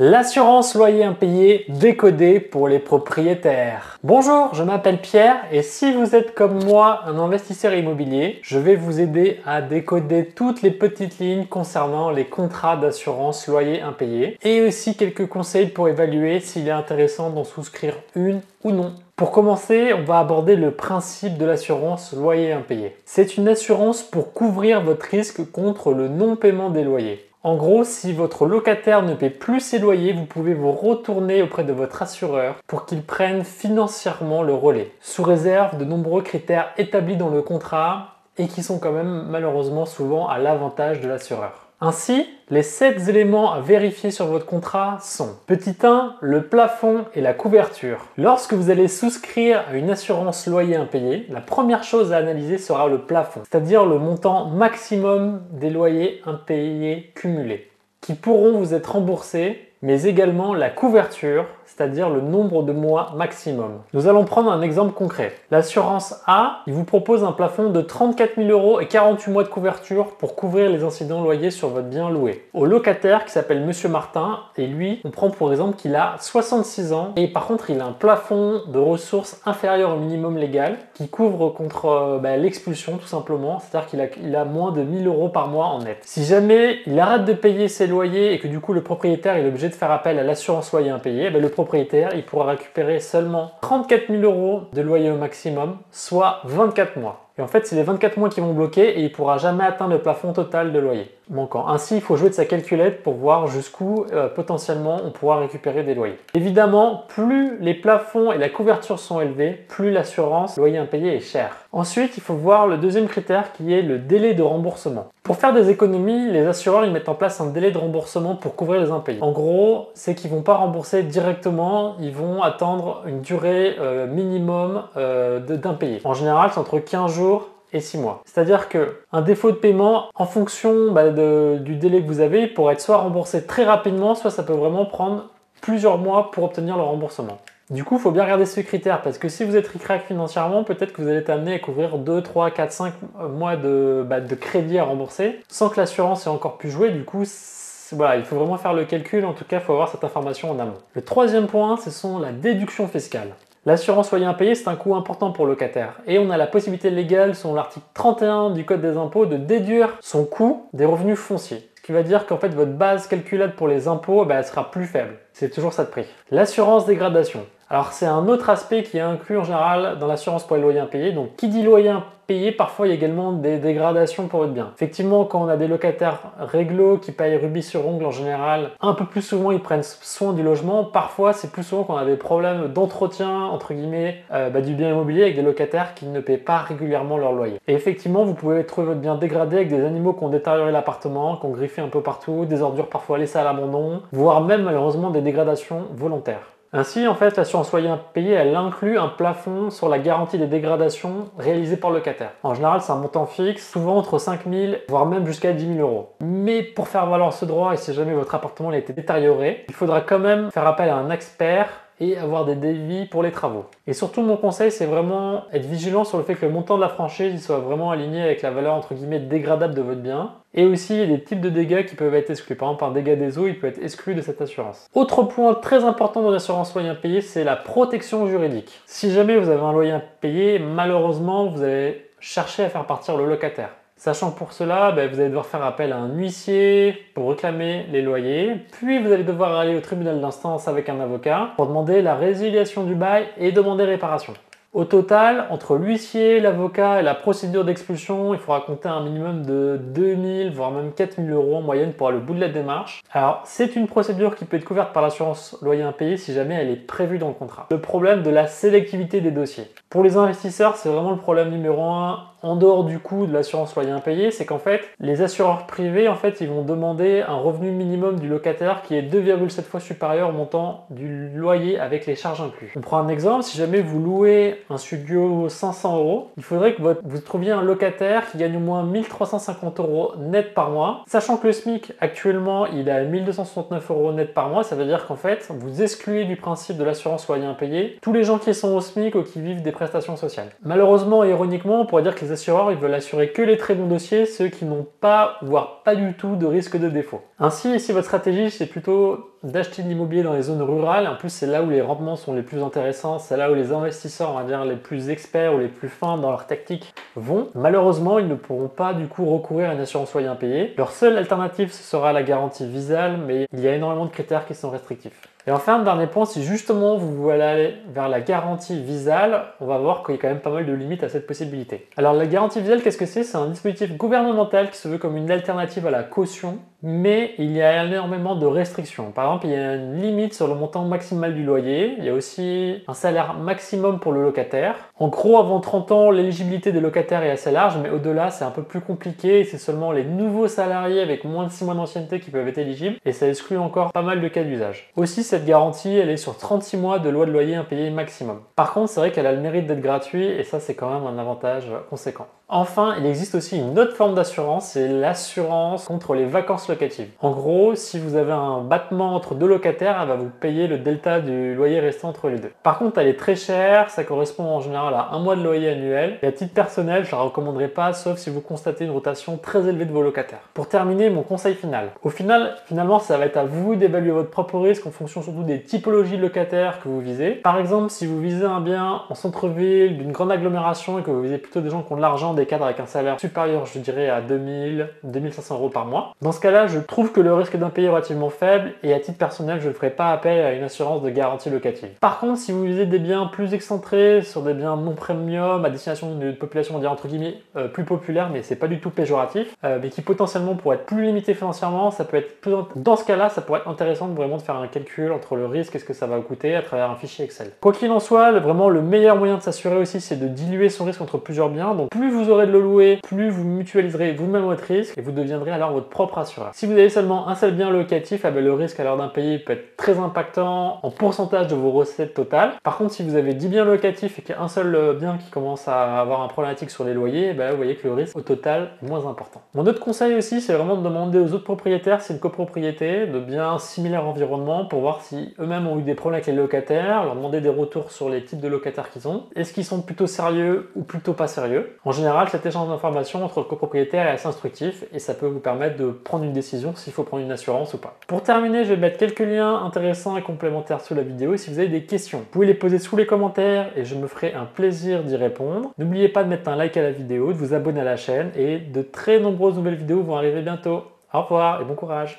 L'assurance loyer impayé décodée pour les propriétaires. Bonjour, je m'appelle Pierre et si vous êtes comme moi un investisseur immobilier, je vais vous aider à décoder toutes les petites lignes concernant les contrats d'assurance loyer impayé et aussi quelques conseils pour évaluer s'il est intéressant d'en souscrire une ou non. Pour commencer, on va aborder le principe de l'assurance loyer impayé. C'est une assurance pour couvrir votre risque contre le non-paiement des loyers. En gros, si votre locataire ne paie plus ses loyers, vous pouvez vous retourner auprès de votre assureur pour qu'il prenne financièrement le relais, sous réserve de nombreux critères établis dans le contrat et qui sont quand même malheureusement souvent à l'avantage de l'assureur. Ainsi, les 7 éléments à vérifier sur votre contrat sont: petit 1, le plafond et la couverture. Lorsque vous allez souscrire à une assurance loyer impayé, la première chose à analyser sera le plafond, c'est-à-dire le montant maximum des loyers impayés cumulés, qui pourront vous être remboursés, mais également la couverture, c'est-à-dire le nombre de mois maximum. Nous allons prendre un exemple concret. L'assurance A, il vous propose un plafond de 34 000 € et 48 mois de couverture pour couvrir les incidents loyers sur votre bien loué. Au locataire qui s'appelle Monsieur Martin, et lui, on prend pour exemple qu'il a 66 ans et par contre il a un plafond de ressources inférieur au minimum légal qui couvre contre l'expulsion tout simplement, c'est-à-dire qu'il a moins de 1 000 € par mois en net. Si jamais il arrête de payer ses loyers et que du coup le propriétaire est obligé de faire appel à l'assurance loyer impayé, le propriétaire il pourra récupérer seulement 34 000 € de loyer au maximum, soit 24 mois. Et en fait, c'est les 24 mois qui vont bloquer et il ne pourra jamais atteindre le plafond total de loyer manquant. Ainsi, il faut jouer de sa calculette pour voir jusqu'où potentiellement on pourra récupérer des loyers. Évidemment, plus les plafonds et la couverture sont élevés, plus l'assurance loyer impayé est chère. Ensuite, il faut voir le deuxième critère qui est le délai de remboursement. Pour faire des économies, les assureurs ils mettent en place un délai de remboursement pour couvrir les impayés. En gros, c'est qu'ils ne vont pas rembourser directement, ils vont attendre une durée minimum d'impayé. En général, c'est entre 15 jours et 6 mois. C'est-à-dire qu'un défaut de paiement, en fonction du délai que vous avez, pourrait être soit remboursé très rapidement, soit ça peut vraiment prendre plusieurs mois pour obtenir le remboursement. Du coup, il faut bien regarder ce critère parce que si vous êtes ric-rac financièrement, peut-être que vous allez être amené à couvrir 2, 3, 4, 5 mois de crédit à rembourser sans que l'assurance ait encore pu jouer. Du coup, voilà, il faut vraiment faire le calcul. En tout cas, il faut avoir cette information en amont. Le troisième point, ce sont la déduction fiscale. L'assurance loyer impayé, c'est un coût important pour le locataire et on a la possibilité légale, selon l'article 31 du Code des impôts, de déduire son coût des revenus fonciers. Ce qui va dire qu'en fait, votre base calculable pour les impôts, elle sera plus faible. C'est toujours ça de prix. L'assurance dégradation. Alors, c'est un autre aspect qui est inclus en général dans l'assurance pour les loyers impayés. Donc, qui dit loyer impayé, parfois il y a également des dégradations pour votre bien. Effectivement, quand on a des locataires réglo qui payent rubis sur ongle en général, un peu plus souvent ils prennent soin du logement. Parfois, c'est plus souvent quand on a des problèmes d'entretien, entre guillemets, du bien immobilier avec des locataires qui ne paient pas régulièrement leur loyer. Et effectivement, vous pouvez trouver votre bien dégradé avec des animaux qui ont détérioré l'appartement, qui ont griffé un peu partout, des ordures parfois laissées à l'abandon, voire même malheureusement des dégradations volontaires. Ainsi, en fait, l'assurance loyer impayé, elle inclut un plafond sur la garantie des dégradations réalisées par le locataire. En général, c'est un montant fixe, souvent entre 5 000, voire même jusqu'à 10 000 €. Mais pour faire valoir ce droit, et si jamais votre appartement a été détérioré, il faudra quand même faire appel à un expert et avoir des devis pour les travaux. Et surtout, mon conseil, c'est vraiment être vigilant sur le fait que le montant de la franchise soit vraiment aligné avec la valeur entre guillemets dégradable de votre bien. Et aussi, il y a des types de dégâts qui peuvent être exclus. Par exemple, un dégât des eaux, il peut être exclu de cette assurance. Autre point très important dans l'assurance loyer impayé, c'est la protection juridique. Si jamais vous avez un loyer impayé, malheureusement, vous allez chercher à faire partir le locataire. Sachant que pour cela, vous allez devoir faire appel à un huissier pour réclamer les loyers, puis vous allez devoir aller au tribunal d'instance avec un avocat pour demander la résiliation du bail et demander réparation. Au total, entre l'huissier, l'avocat et la procédure d'expulsion, il faudra compter un minimum de 2 000 voire même 4 000 € en moyenne pour aller au bout de la démarche. Alors, c'est une procédure qui peut être couverte par l'assurance loyer impayé si jamais elle est prévue dans le contrat. Le problème de la sélectivité des dossiers. Pour les investisseurs, c'est vraiment le problème numéro 1 en dehors du coût de l'assurance loyer impayé, c'est qu'en fait, les assureurs privés, ils vont demander un revenu minimum du locataire qui est 2,7 fois supérieur au montant du loyer avec les charges incluses. On prend un exemple, si jamais vous louez un studio 500 €, il faudrait que vous trouviez un locataire qui gagne au moins 1 350 € net par mois. Sachant que le SMIC, actuellement, il est à 1 269 € net par mois, ça veut dire qu'en fait, vous excluez du principe de l'assurance loyer impayé tous les gens qui sont au SMIC ou qui vivent des prestations sociales. Malheureusement et ironiquement, on pourrait dire que les assureurs ils veulent assurer que les très bons dossiers, ceux qui n'ont pas, voire pas du tout de risque de défaut. Ainsi, si votre stratégie c'est plutôt d'acheter de l'immobilier dans les zones rurales. En plus, c'est là où les rendements sont les plus intéressants, c'est là où les investisseurs, on va dire, les plus experts ou les plus fins dans leur tactique vont. Malheureusement, ils ne pourront pas du coup recourir à une assurance loyer impayé. Leur seule alternative, ce sera la garantie Visal, mais il y a énormément de critères qui sont restrictifs. Et enfin, dernier point, si justement vous voulez aller vers la garantie Visal, on va voir qu'il y a quand même pas mal de limites à cette possibilité. Alors la garantie Visal, qu'est-ce que c'est? C'est un dispositif gouvernemental qui se veut comme une alternative à la caution, mais il y a énormément de restrictions. Par exemple, il y a une limite sur le montant maximal du loyer, il y a aussi un salaire maximum pour le locataire. En gros, avant 30 ans, l'éligibilité des locataires est assez large, mais au-delà, c'est un peu plus compliqué et c'est seulement les nouveaux salariés avec moins de 6 mois d'ancienneté qui peuvent être éligibles et ça exclut encore pas mal de cas d'usage. Aussi, cette garantie, elle est sur 36 mois de loi de loyer impayé maximum. Par contre, c'est vrai qu'elle a le mérite d'être gratuite et ça, c'est quand même un avantage conséquent. Enfin, il existe aussi une autre forme d'assurance, c'est l'assurance contre les vacances locatives. En gros, si vous avez un battement entre deux locataires, elle va vous payer le delta du loyer restant entre les deux. Par contre, elle est très chère, ça correspond en général à 1 mois de loyer annuel. Et à titre personnel, je ne la recommanderais pas, sauf si vous constatez une rotation très élevée de vos locataires. Pour terminer, mon conseil final. Finalement, ça va être à vous d'évaluer votre propre risque en fonction surtout des typologies de locataires que vous visez. Par exemple, si vous visez un bien en centre-ville, d'une grande agglomération et que vous visez plutôt des gens qui ont de l'argent, des cadres avec un salaire supérieur, je dirais, à 2000, 2500 euros par mois. Dans ce cas-là, je trouve que le risque d'impayé est relativement faible et à titre personnel, je ne ferai pas appel à une assurance de garantie locative. Par contre, si vous visez des biens plus excentrés, sur des biens non premium, à destination d'une population, on dirait entre guillemets, plus populaire, mais c'est pas du tout péjoratif, mais qui potentiellement pourrait être plus limité financièrement, ça peut être plus... Dans ce cas-là, ça pourrait être intéressant vraiment de faire un calcul entre le risque et ce que ça va vous coûter à travers un fichier Excel. Quoi qu'il en soit, vraiment le meilleur moyen de s'assurer aussi, c'est de diluer son risque entre plusieurs biens. Donc plus vous aurez de le louer, plus vous mutualiserez vous-même votre risque et vous deviendrez alors votre propre assureur. Si vous avez seulement un seul bien locatif, le risque à l'heure d'impayé peut être très impactant en pourcentage de vos recettes totales. Par contre, si vous avez 10 biens locatifs et qu'il y a un seul bien qui commence à avoir un problématique sur les loyers, vous voyez que le risque au total est moins important. Mon autre conseil aussi, c'est vraiment de demander aux autres propriétaires, c'est une copropriété, de biens similaires environnement pour voir si eux-mêmes ont eu des problèmes avec les locataires, leur demander des retours sur les types de locataires qu'ils ont. Est-ce qu'ils sont plutôt sérieux ou plutôt pas sérieux? En général, cet échange d'informations entre copropriétaires est assez instructif et ça peut vous permettre de prendre une décision s'il faut prendre une assurance ou pas. Pour terminer, je vais mettre quelques liens intéressants et complémentaires sous la vidéo. Si vous avez des questions, vous pouvez les poser sous les commentaires et je me ferai un plaisir d'y répondre. N'oubliez pas de mettre un like à la vidéo, de vous abonner à la chaîne et de très nombreuses nouvelles vidéos vont arriver bientôt. Au revoir et bon courage!